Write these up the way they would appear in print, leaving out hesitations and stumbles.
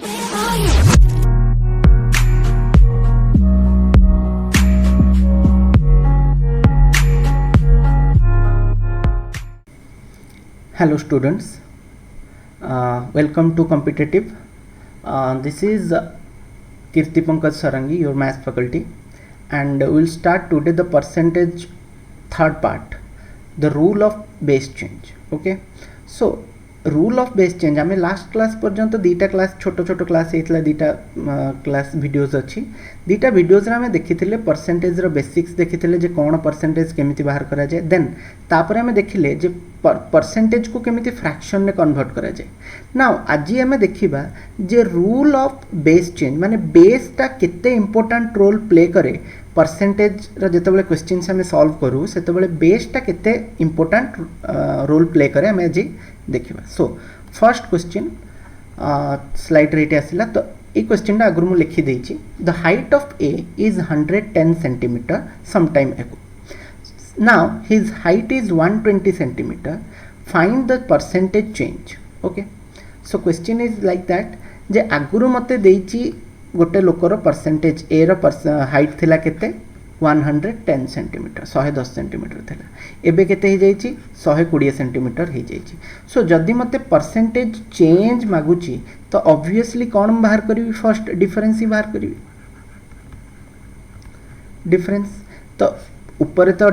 Hello students, welcome to competitive. This is Kirti Pankaj Sarangi, your math faculty, and we will start today the percentage third part, the rule of base change. Okay, so rule of base change आमे last class पर्यंत दीटा class छोट छोट class होता दीटा class videos अच्छी दीटा videos आमे देखिथिले percentage रो basics देखिथिले जे कोन percentage केमिति बाहर करा जाय देन तापर आमे देखिले जे परसेंटेज को केमिति फ्रैक्शन ने कन्वर्ट करा जाय नाउ आज आमे देखिबा जे रूल ऑफ बेस चेंज माने बेस ता केते इंपोर्टेंट रोल प्ले करे परसेंटेज रो जेतेबेले क्वेश्चंस आमे सॉल्व करू सेतेबेले बेस ता केते इंपोर्टेंट रोल प्ले करे आमे आज देखिबा सो फर्स्ट क्वेश्चन स्लाइड रेट आसिला तो ए क्वेश्चन ता अगरु मु लिखि देछि the height of A is 110 centimetre some time ago now his height is 120 centimetre find the percentage change okay so question is like that जे अगरु मते देछि गोटे लोकर परसेंटेज ए रो हाइट थिला केते 110 सेंटीमीटर 110 सेंटीमीटर थिला एबे केते हे जाईची 120 सेंटीमीटर हे जाईची सो जदी मते परसेंटेज चेंज मागुची तो ऑब्वियसली कोन बाहर करबी फर्स्ट डिफरेंस ही बाहर करबी डिफरेंस तो ऊपर तो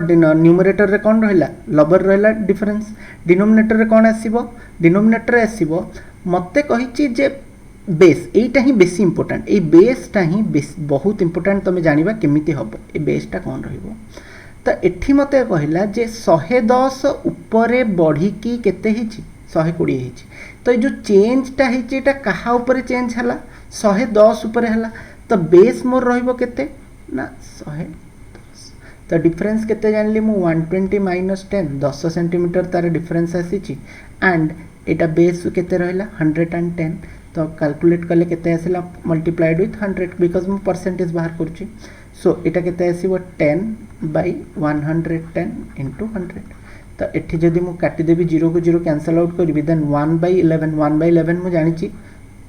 न्यूमरेटर रे कोन रहला लबर रहला डिफरेंस डिनोमिनेटर रे कोन आसीबो डिनोमिनेटर रे आसीबो मते कहिची जे बेस एटा ही बेसी इंपोर्टेंट ए बेसटा ही बहुत इंपोर्टेंट तुम जानिबा केमिति हबो ए बेसटा कोन रहइबो तो एठी मते कहला जे 110 ऊपरे बढ़ी की केते हिची 120 हिची तो जो चेंज टा हिची एटा कहा ऊपरे चेंज हला 110 ऊपरे हला तो बेस मोर रहइबो केते ना 110 तो डिफरेंस केते जानली मु 120 माइनस 10 10 सेंटीमीटर तार डिफरेंस आसीची एंड एटा बेस केते रहला 110 तो कैलकुलेट कले केते आसिला मल्टीप्लाइड विथ 100 बिकॉज मु परसेंटेज बाहर करछि सो एटा केते आसीबो 10 बाय 110 इनटू 100 तो एठी जदी मु काटी देबी 0 को 0 कैंसिल आउट करबी देन 1 बाय 11 मु जानि छी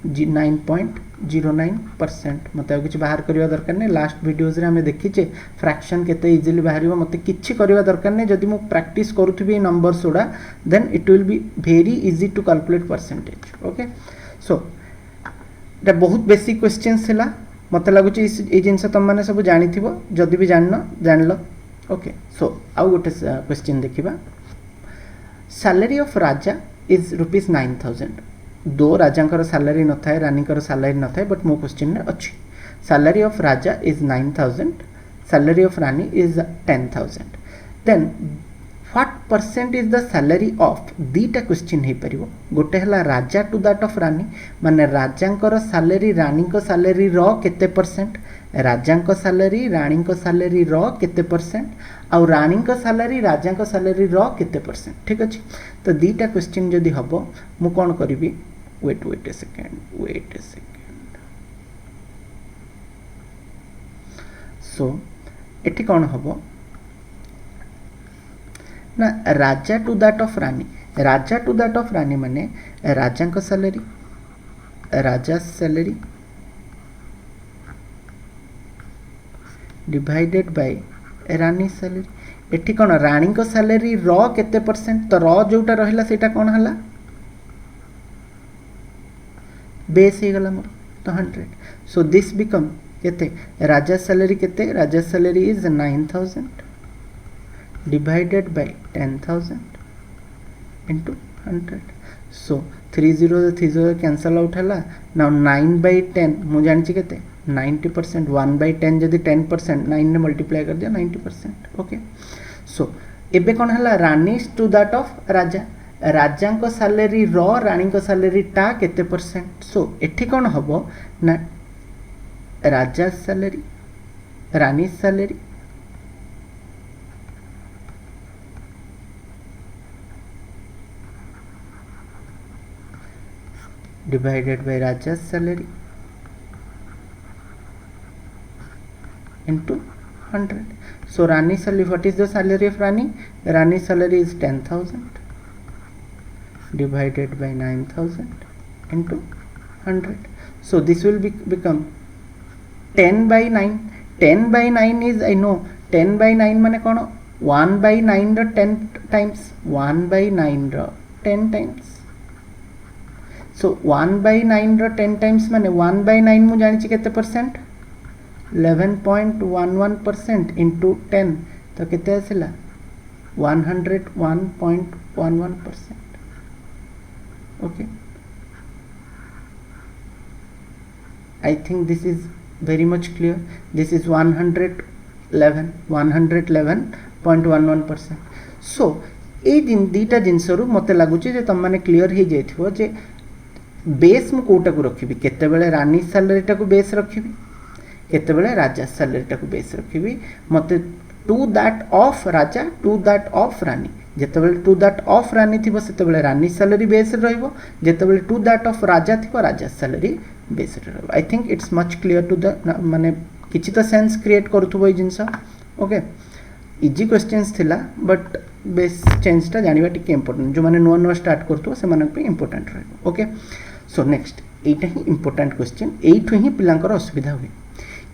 9.09% मते किछि बाहर करिवा दरकार नै लास्ट वीडियोज रे हमें देखिचे फ्रैक्शन केते इजीली बाहरिबो मते किछि करिवा दरकार नै जदी मु प्रैक्टिस करूथबी नंबर्स ओडा then it will be very easy to calculate percentage okay so एटा बहुत बेसिक क्वेश्चंस थिला मते लागुची ए जिंस तुम माने सब जानि थिबो जदी भी जानलो ओके सो आउ गोटे क्वेश्चन देखिबा salary of Raja is rupees 9000 दो राजांकर सैलरी न थाए रानीकर सैलरी न थाए बट मो क्वेश्चन ने अछि salary of Raja is 9000 salary of Rani is 10000 then what percent is the salary of दीटा क्वेश्चन हे परिबो गोटे हला Raja to that of Rani माने राजांकर सैलरी रानीको सैलरी रो केते परसेंट राजांको सैलरी रानीको सैलरी रो केते परसेंट और रानीको सैलरी राजांको सैलरी रो केते परसेंट ठीक अछि तो दीटा क्वेश्चन जदी हबो मु कोन करबी वेट ए सेकंड सो एठी कोन हबो ना राजा टू दैट ऑफ रानी माने राजा को salary Raja salary divided by Rani salary एठी कोन रानी को सैलरी रो केते परसेंट तो रो जोटा रहला सेटा कोन हला बेस हे गला मोर तो 100 सो दिस बिकम केते राजा सैलरी केते राजा salary is 9000 divided by 10,000 into 100 so 30 cancel out हला now 9 by 10 मु जानि छी केते 90% 1 by 10 जदी 10% 9 ने मल्टीप्लाई कर दिया 90% ओके सो एबे कोन हला रानी टू दैट ऑफ राजा राजा को सैलरी रो रानी को सैलरी टा केते परसेंट सो एठी कोन हबो ना Raja salary Rani salary divided by Raja's salary into 100. So Rani salary, what is the salary of Rani? Rani salary is 10,000 divided by 9,000 into 100. So this will become 10 by 9. 10 by 9 is, I know 10 by 9 माने कौन 1 by 9 row 10 times 1 by 9 row 10 times. So 1 by 9 row 10 times माने 1 by 9 मु जानी केते percent 11.11% into 10 तो केते आसिला 101.11%. Okay, I think this is very much clear. This is 111.11%. So ए दीटा जिनस मते लगुच तुम मैंने क्लीयर हो जाइथिबो जे बेस मु कोटा को रखिबी केतेबेले रानी सैलरी टाको बेस रखिबी केतेबेले राजा सैलरी टाको बेस रखिबी मते to that of Raja to that of Rani जेतेबेले टू दैट ऑफ रानी थिबो सेतेबेले रानी सैलरी बेस रहइबो जेतेबेले टू दैट ऑफ राजा थिबो राजा सैलरी बेस रहइबो. I think it's much clear to the माने किछि तो सेंस क्रिएट करथुबो ए जिंस. ओके, इजी क्वेश्चंस थिला बट बेस चेंजटा जानिबा टिके इंपोर्टेंट जो माने नुआ नुआ स्टार्ट करथुबो से मानक पे इंपोर्टेंट रहइबो. ओके, सो नेक्स्ट एटा ही इंपोर्टेंट क्वेश्चन एठु ही पिलांकर असुविधा हुए.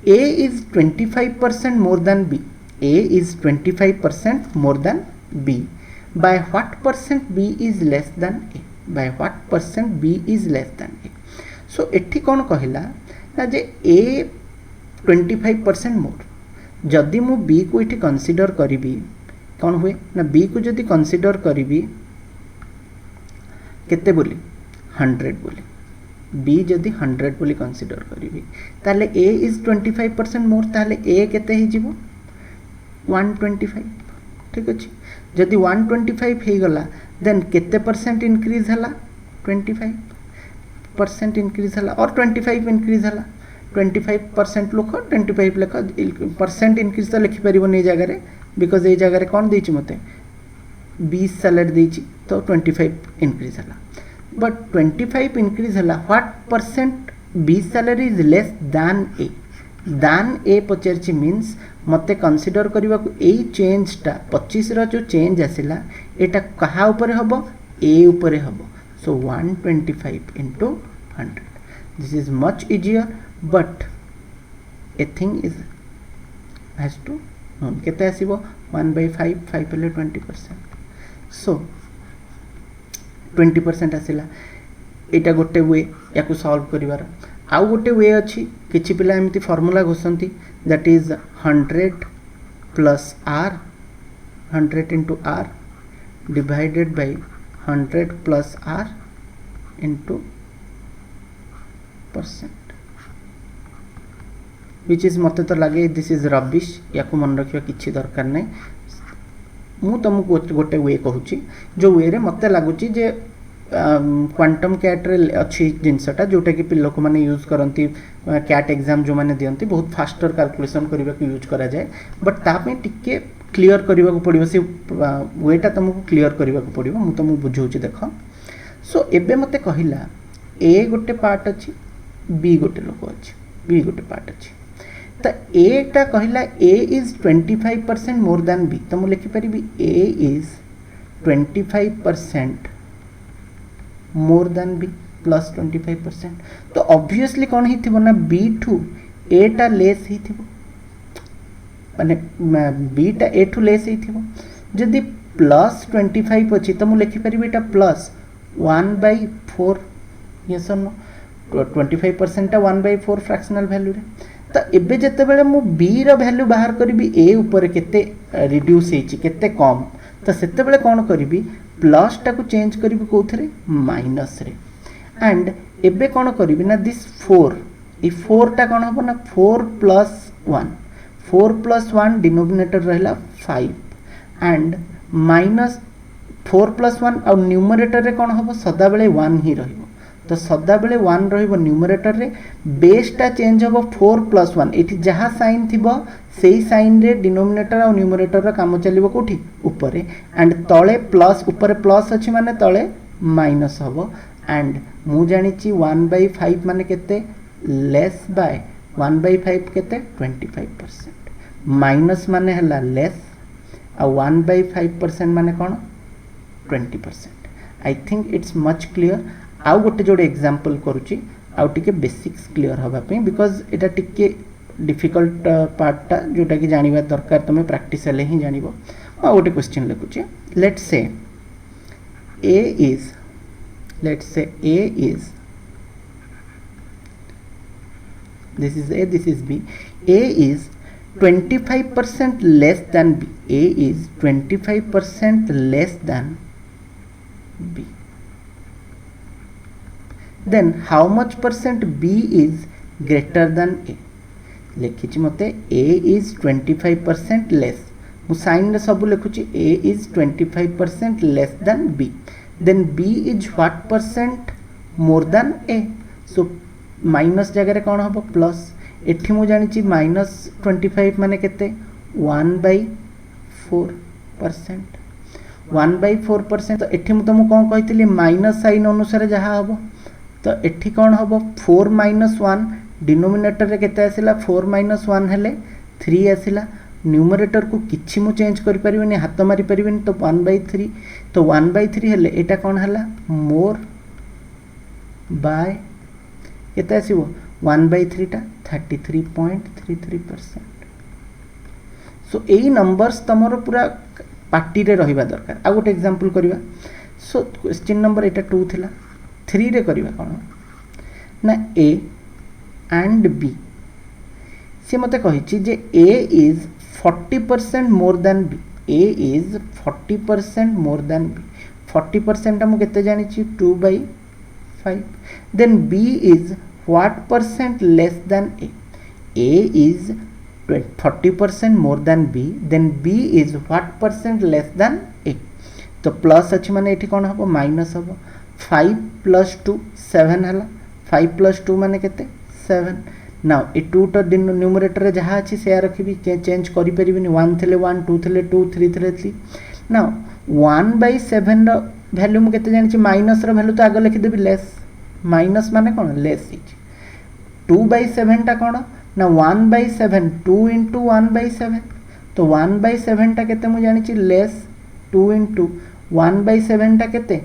A is 25% more than B. A is 25% more than B. By what percent B is less than A? By what percent B is less than A? So एठी कौन कहला ना जे A 25% मोर जदि मु B को इठी consider करिबी कौन हुए ना B को जदि कंसीडर करिबी केते बोली 100 बोली B जदि 100 बोली कंसीडर करिबी ताले A इज 25% मोर ताले A केते ही जीवो 125. ठीक अछि, जदि 125 हे गला देन केते परसेंट इंक्रीज हला 25% इंक्रीज हला और 25 इंक्रीज हला 25% लोक 25 लेख परसेंट इंक्रीज तो लिखि परिबो नै जगह रे बिकॉज़ ए जगह रे कोन देछि मते 20 सैलरी देछि तो 25 इंक्रीज हला but 25 increase हला what percent B salary is less than A पचरची means मते कंसीडर करबा को ए चेंज टा 25 रो जो चेंज आसिला एटा कहा ऊपर हबो A ऊपर हबो. So 125 into 100. This is much easier but a thing is has to known केते आसीबो 1/5 5 पले 20%. सो 20% आसिला एटा गोटे वे या को सॉल्व करिवार. आउ गोटे वे अछि किछि पिला एमती फार्मूला घोसंती that is 100 plus r 100 into r divided by 100 plus r into percent which is मते तो लगे दिस इज रबिश या को मन रखिया किछि दरकार नै. मु तुमको गोटे वे कहूची जो वे रे मते लागुची जे क्वांटम कैट रे अच्छी जिनसटा जोटा कि लोक माने यूज करंती कैट एग्जाम जो माने दियंती बहुत फास्टर कैलकुलेशन करबा को यूज करा जाए बट ता पे टिके क्लियर करबा को पड़िबो से वेटा तुमको क्लियर करबा को पड़िबो मु तुम बुझौची देखो. सो एबे मते कहिला ए गोटे पार्ट अछि बी गोटे लोक अछि बी गोटे पार्ट अछि त ए टा कहिला A is 25% more than B तो मु लिखि परिबी A is 25% more than B plus 25%. तो ऑब्वियसली कौन ही थिबो ना बी टू ए टा लेस ही थिबो माने बी टा ए टू लेस ही थिबो. जदि प्लस 25 अछि त मु लिखि परिबी एटा प्लस 1/4 यस और नो 25% टा 1/4 फ्रैक्शनल वैल्यू रे. तो एबे जते बेले मु बी रो वैल्यू बाहर करबी ए ऊपर केते रिड्यूस हेछि केते कम तो सेते बेले कोन करबी प्लस टा को चेंज करबी कोथरे माइनस रे एंड एबे कोन करबी ना दिस 4 ई 4 टा कोन हबो ना 4 plus 1 डिनोमिनेटर रहला 5 एंड माइनस 4 plus 1 और न्यूमरेटर रे कोन हबो सदा बेले 1 ही रहइबो तो सदा बेले 1 रहइबो न्यूमरेटर रे बेस टा चेंज हबो 4 plus 1 एठी जहा साइन थिबो सेही साइन रे डिनोमिनेटर और न्यूमरेटर रा काम चलिबो कोठी ऊपर एंड तळे प्लस ऊपर प्लस अछि माने तळे माइनस हबो एंड मु जानिची 1/5 माने केते लेस बाय 1/5 केते 25% माइनस माने हला लेस आ 1/5% माने कोन 20%. आई थिंक इट्स मच क्लियर. आउ गोटे जोड़े एग्जांपल करूची आउ टिके बेसिक्स क्लियर हवा पे बिकॉज एटा टिके डिफिकल्ट पार्टटा जोटा कि जानिबा दरकार तुम प्रैक्टिस हेले ही जानिबो आ गोटे क्वेश्चन लिखुचे let's say a is this is a, this is b. A is 25% less than b. A is 25% less than b. Then how much percent b is greater than a? लिखी मते a is 25% less. मु sign रे सब लिखुची a is 25% less than b. Then b is what percent more than a? So minus जगह कौन हम plus एठी मु जानी -25 माने केते 1/4%. 1/4% तो एठी मु तुमको कौन कहितली माइनस साइन अनुसार जहाँ हम तो एठी कौन हम 4 - 1 डिनोमिनेटर रे केते आसिला 4 - 1 हेले 3 आसिला. न्यूमरेटर को किछि मु चेंज करि परिबेनी हाथ मारी परिबेनी तो 1/3 तो 1/3 हेले एटा कौन हला मोर बाय केते आसीबो 1/3 टा 33.33%. सो एई नंबर्स तमरो पूरा पार्टी रे रहिबा दरकार. आ गोटे एग्जांपल करिवा. सो क्वेश्चन नंबर एटा 2 थिला 3 रे करिवा कोन ना a एंड b से मते कहिछि जे a is 40% more than b. a is 40% more than b. 40% मु केते जानि छि 2/5. Then b is what percent less than a? A is 40% more than b. Then b is what percent less than a? तो plus अच्छी माने एठी कौन हम माइनस हम 5 + 2 7 हला 5 + 2 माने केते 7. नाउ ए 2 तो न्यूमरेटर रे जहाँ अच्छी से रखी चेंज करि परिबिनी 1 थिले 1 2 थिले 2 3 थिले 3. नाउ 1/7 रो वैल्यू मु केते जानि छि माइनस रो वैल्यू तो आगे लिखि देबी लेस. माइनस माने कोन लेस इज 2/7 टा कोन ना 1/7 2 * 1/7 तो 1/7 टा केते मु जानि छि लेस 2 * 1/7 टा केते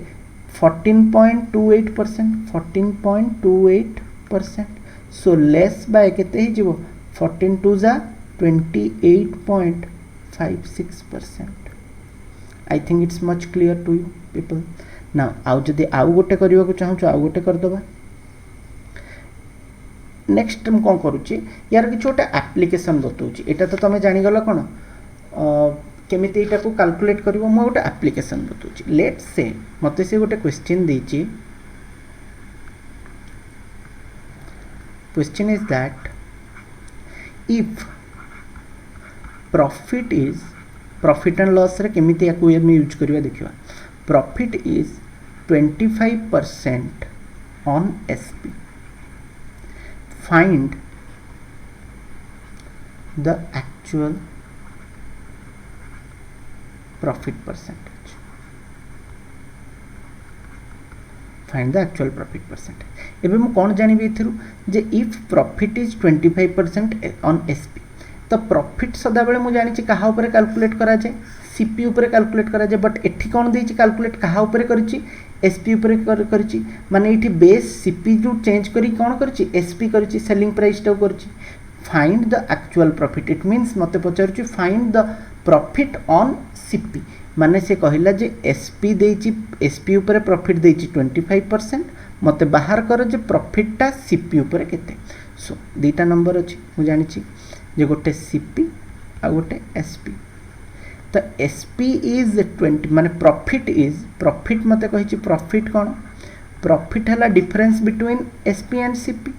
14.28%. 14.28%. सो लेस बाय केते ही जीवो 14 2 जा 28.56%. I think it's much clear to you people. Now आउ जदि आउ गोटे करबा को चाहू आउ गोटे कर दबा. नेक्स्ट हम कौन करुच्ची यार कि छोटे एप्लिकेशन बताऊँगी. एटा तो तुम जानीगल कौन केमिति एटा को कैलकुलेट करिवो. मु गोटे एप्लिकेशन बताऊँगी. लेट्स से मते से गोटे क्वेश्चन देछि. Question is that if profit is profit and loss रे केमिति याकू हम यूज करबा देखिबा. Profit is 25% on SP. Find the actual profit percentage. Find the actual profit percentage. एबे मु कोन जानि बे इथरु जे if profit is 25% on SP तो प्रॉफिट सदा बेले मु जानि छि कहा ऊपर कैलकुलेट करा जाय CP ऊपर कैलकुलेट करा जाय. बट एठी कोन देछि कैलकुलेट कहा ऊपर करिछि SP ऊपर करिछि माने एठी बेस CP जो चेंज करी कोन करिछि SP करिछि सेलिंग प्राइस टा करिछि. Find the actual profit. It means मते पचारछि find the profit on CP माने से कहिला जे SP देछि SP ऊपर प्रॉफिट देछि 25% मते बाहर कर जे प्रॉफिट टा CP ऊपर केते. सो दीटा नंबर अछि मु जानि छि जे गोटे CP आ गोटे SP. तो SP इज 20 माने प्रॉफिट इज प्रॉफिट मते कहि प्रॉफिट कौन प्रॉफिट है difference between SP and CP.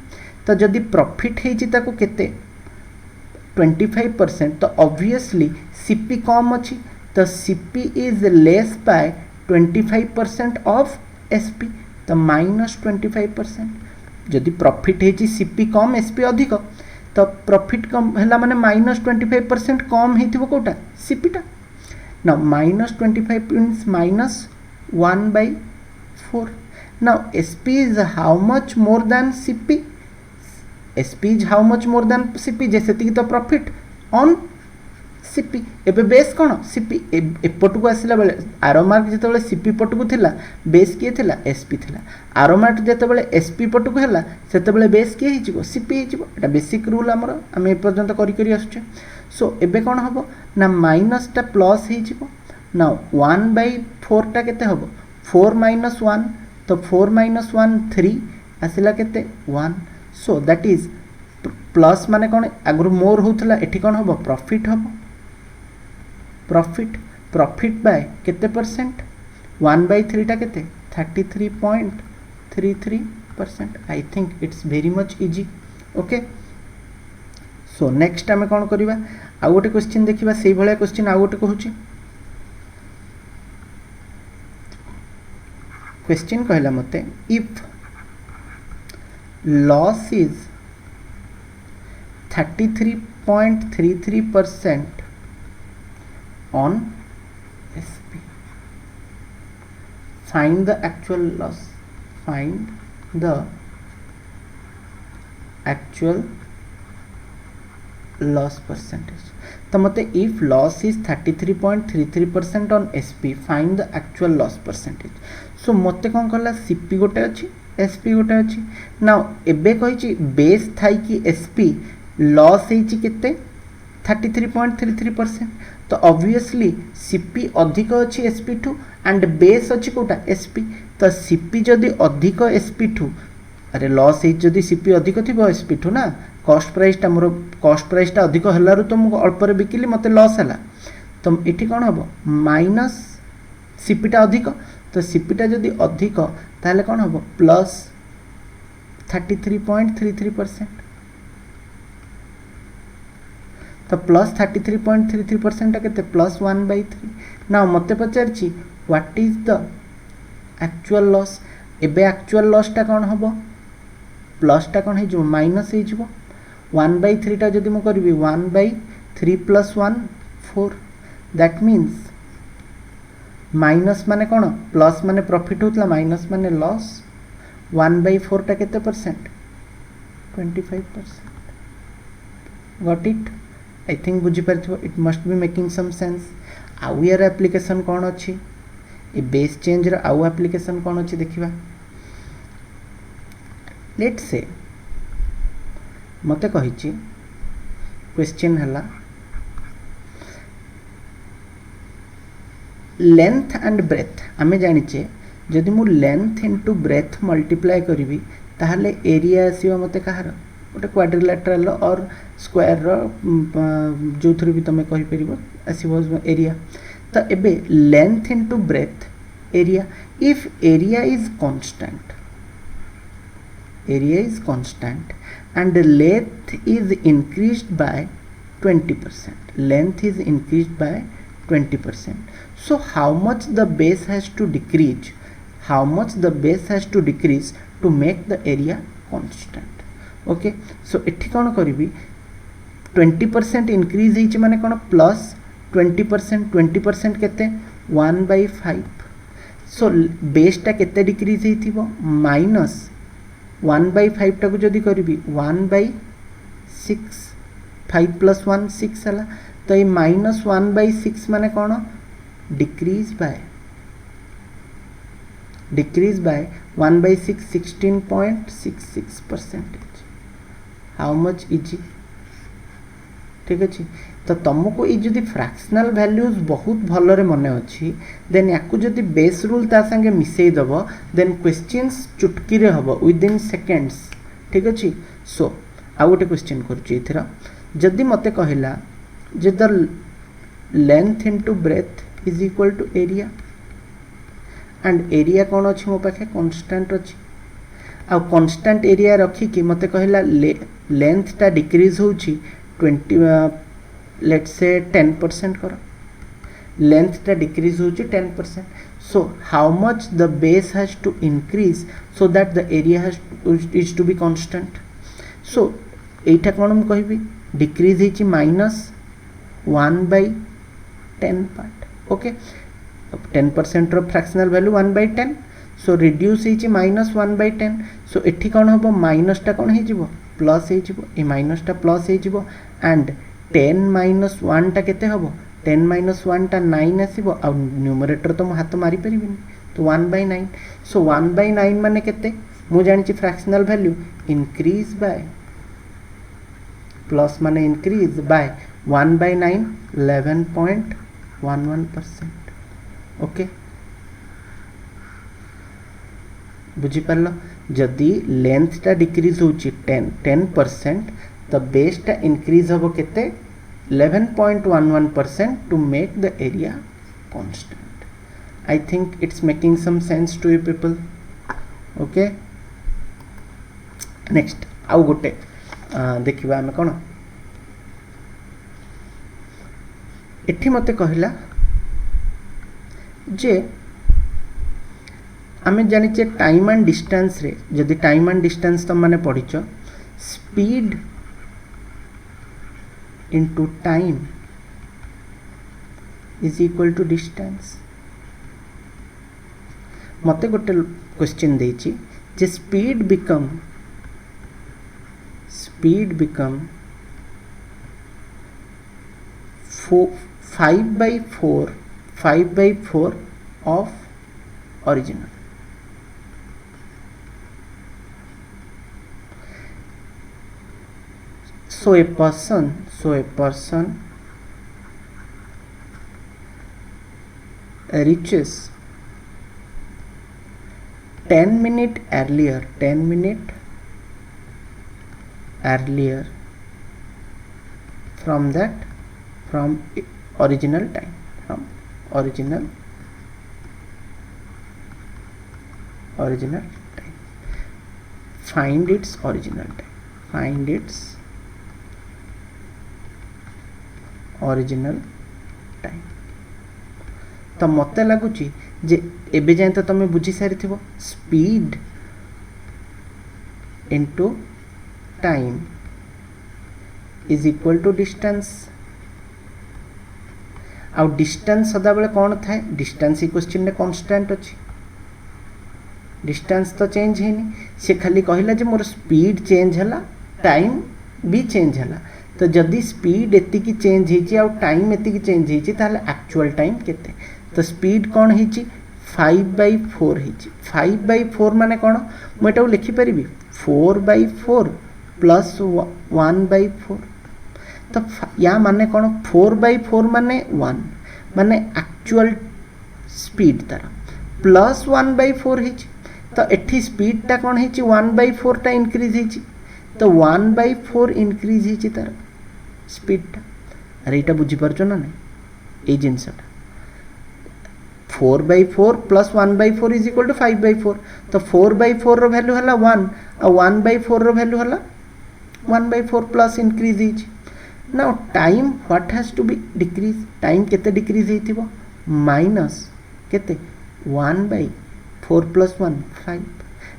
तो जदि प्रॉफिट है ताको केते 25% तो ऑब्वियसली CP कम अच्छी तो CP is less bye 25% of SP तो -25%. जदि प्रॉफिट है CP कम SP अधिक तो प्रॉफिट कम है माने -25% कम है कोटा CP टा. Now -25 means -1/4. Now SP is how much more than CP? SP is how much more than CP? जैसे तो प्रॉफिट ऑन सीपी एबे बेस कौन सीपी एपट को आसला बेले आरो मार्क जिते सीपी पट को थिला बेस किए थिला एसपी थिला आरो मार्क जिते एसपी पट को हैला सेते बेस किए हिजिबो सीपी हिजिबो एटा बेसिक रूल हमर हम ए पर्यंत करी करी आछे सो एबे कौन हबो ना माइनस टा प्लस हिजिबो ना 1/4 टा केते हबो 4 - 1 तो 4 - 1 3 आसला केते 1 सो दैट इज प्लस माने कौन आगु मोर होउथला एठी कौन हबो प्रॉफिट हबो प्रॉफिट बाय केते परसेंट 1/3 टा केते 33.33%. आई think it's very much easy okay so next आम कौन करवा आउ गोटे क्वेश्चन देखा से भाया क्वेश्चन आउ गोटे कहूँ क्वेश्चन कहला मते if loss is 33.33% on SP. Find the actual loss. Find the actual loss percentage. तो मते if loss is 33.33% on SP, find the actual loss percentage. So मते कौन कहला CP गोटे अच्छी SP गोटे अच्छी नाउ एबे कही बेस थाई कि SP लॉस होते 33.33% तो ऑब्वियसली सीपी अधिक अच्छी एसपी ठू एंड बेस अच्छी कोटा एसपी तो सीपी जदि अधिक एसपी ठू अरे लॉस जदि सीपी अधिक थी एसपी ठू ना कॉस्ट प्राइसटा मोर कॉस्ट प्राइसटा अधिक है तो मुझे अल्पर बिकिली मत लॉस है तो ये कौन हम माइनस सीपीटा अधिक तो सीपीटा जदि अधिक ताहले कौन हम प्लस 33.33% तो प्लस 33.33% के प्लस 1/3 ना मत पचार what is the actual loss एबे एक्चुअल लॉसटा कौन हम प्लसटा कौन हो माइनस हो 1/3 टा जदि मु करबी 1/3 + 1 4 दैट मीन्स माइनस माने कौन प्लस माने प्रॉफिट होतला माइनस माने लॉस 1/4 टा केते percent 25% got it I think बुझीपार it must be making some sense आउ यार एप्लिकेशन कौन अच्छी ए बेस चेंज आउ एप्लिकेशन कौन अच्छी देखा लेट से मते कही क्वेश्चन है लेंथ एंड ब्रेथ आम जाचे जदि मु लेंथ इंटू ब्रेथ मल्टीप्लाई करी ताहले एरिया आसीबा मते कहार गोटे क्वाड्रिलेटरल और स्क्वायर जो थ्रू भी तुम कहीपर आसो एरिया तो एबे length into breadth area if area is constant and length is increased by 20%. Length is increased by 20%. So how much the base has to decrease? How much the base has to decrease to make the area constant? Okay. So इठी कौन करी 20% increase ही माने कौन plus 20% केते 1/5. So base टा केते decrease ही थी वो minus 1/5 टाक जदि करी 1/6 5 + 1 6 है तो ये माइनस 1/6 माने कौन decrease by 1/6 16.66%. How much easy ठीक अच्छे तो तुमको ये जदि फ्रैक्शनल वैल्यूज बहुत भलरे मन अच्छी देन या जदि बेस रूल ता संगे मिसई दब देन क्वेश्चंस चुटकी रे हबो विदिन सेकेंड्स ठीक अच्छे सो आउ गोटे क्वेश्चन कर जदि मते कहला जे the length into breadth is equal to area and area कौन अच्छी मो पाखे कांस्टेंट अच्छी आ कांस्टेंट एरिया रखिकी मते कहला लेंथ टा डिक्रीज होची 20 लेट्स से 10% करो लेंथ टा डिक्रीज होची 10%. So how much the base has to increase so that the area has is to be constant. So एटा कोन हम कहबी डिक्रीज हिची -1/10 पार्ट ओके 10% रो फ्रैक्शनल वैल्यू 1/10 सो रिड्यूस हिची -1/10 सो एठी कोन हबो माइनस टा कोन हे जिवो प्लस हे जिवो ए माइनस टा प्लस हे जिवो एंड 10 माइनस 1 टा केते हबो 10 माइनस 1 टा 9 आसीबो आ न्यूमरेटर तो हाथ मारी परिबिनी तो 1/9 सो 1/9 माने केते मु जानि fractional value increase by plus माने इंक्रीज बाय 1/9 11.11%. ओके बुझी पारलो जदि लेंथ टा डिक्रीज होची 10% तो बेस टा इंक्रीज होबो केते 11.11% to make the area constant. I think it's making some sense to you people. Okay, next आउ गोटे देखिबा आमे कोन एठी मते कहिला जे आमे जानि जे टाइम एंड डिस्टेंस रे जदि टाइम एंड डिस्टेंस तो माने पढिचो speed into time is equal to distance. मते गोटे क्वेश्चन देछि जे speed become 5/4 of original. So a person reaches 10 minutes earlier from original time, find its original time. तो मते लागुची जे एबे जाय तो तमे बुझी सारी थिबो speed into time is equal to distance. आ डिस्टेंस सदा बेले कोन थाए डिस्टेंस ही क्वेश्चन ने कांस्टेंट अछि डिस्टेंस तो चेंज हेनी से खाली कहिला जे मोर स्पीड चेंज हला टाइम भी चेंज हला तो जदि स्पीड एति की चेंज हेची आ टाइम एति की चेंज हेची ताले एक्चुअल टाइम केते तो स्पीड कोन हेची 5/4 हेची 5/4 माने कोन म एटा लिखि परिबी 4/4 प्लस 1/4 तो या माने कोन 4/4 माने 1 माने एक्चुअल स्पीड तार प्लस 1/4 हेची तो एठी स्पीड टा कोन हेची 1/4 टा इंक्रीज हेची तो 1/4 इंक्रीज हेची तार स्पीड टा. अरे एटा बुझी परछो ना नै ए जिंसटा 4/4 प्लस 1/4 इज इक्वल टू 5/4 तो 4/4 रो वैल्यू हला 1 और 1/4 रो वैल्यू हला 1/4 प्लस इंक्रीज हेची. Now time what has to be decrease time केते डिक्रीज हेथिबो माइनस केते 1/4 प्लस 1 5.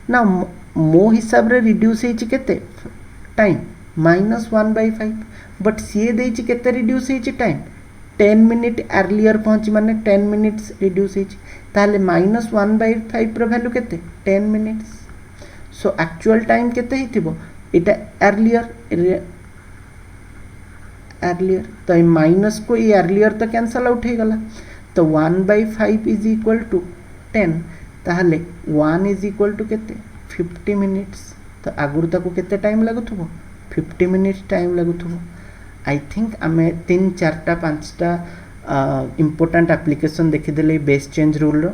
नाउ मो हिसाब रे रिड्यूस हेची केते टाइम माइनस 1/5 बट सीए देची केते रिड्यूस हेची टाइम 10 मिनिट अर्लियर पहुंची माने 10 मिनिट्स रिड्यूस हेची ताले माइनस 1/5 रो वैल्यू केते 10 मिनिट्स. सो एक्चुअल टाइम केते हेथिबो एटा अर्लियर तो ये माइनस को ये अर्लियर तो कैंसल आउट हो गला तो 1/5 इज इक्वल टू 10 ताहले 1 इज इक्वल टू केते 50 मिनिट्स तो आगुर ताको केते टाइम लागुथबो 50 मिनिट्स टाइम लागुथबो. आई थिंक आमे 3 4टा 5टा इंपोर्टेंट एप्लिकेशन देखिदेले बेस चेंज रूल रो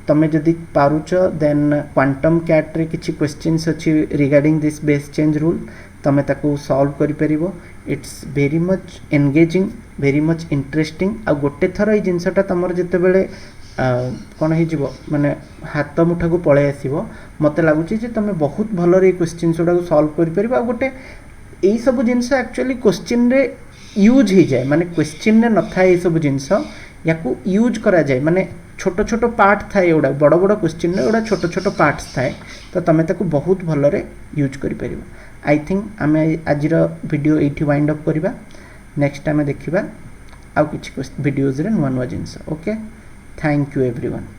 तमे जदि पारुच देन क्वांटम कैट रे किछि क्वेश्चंस अछि regarding this base change rule तमे ताको सॉल्व करि परिबो. It's very much engaging very much interesting आ गोटे थर ए जिंसटा तमर जते बेले कोन हे जिवो माने हाथ मुठा को पळे आसीबो मते लागुची जे तमे बहुत भलो रे क्वेश्चन सोडा को सॉल्व करि परिबो. आ गोटे एई सब जिंस एक्चुअली क्वेश्चन रे यूज ही जाय माने क्वेश्चन ने न थाए ए सब जिंस याकू यूज करा जाय माने छोटो छोटो पार्ट थाए एडा बड़ बड़ क्वेश्चन रे एडा छोटो छोटो पार्ट्स थाए तो तमे ताको बहुत भलो रे यूज करि परिबो. आई थिंक आमे आजिर वीडियो एठी वाइंड अप करबा नेक्स्ट टाइम देखिबा आ किछि वीडियोज रे नवा नवा जिंस. Okay thank you everyone.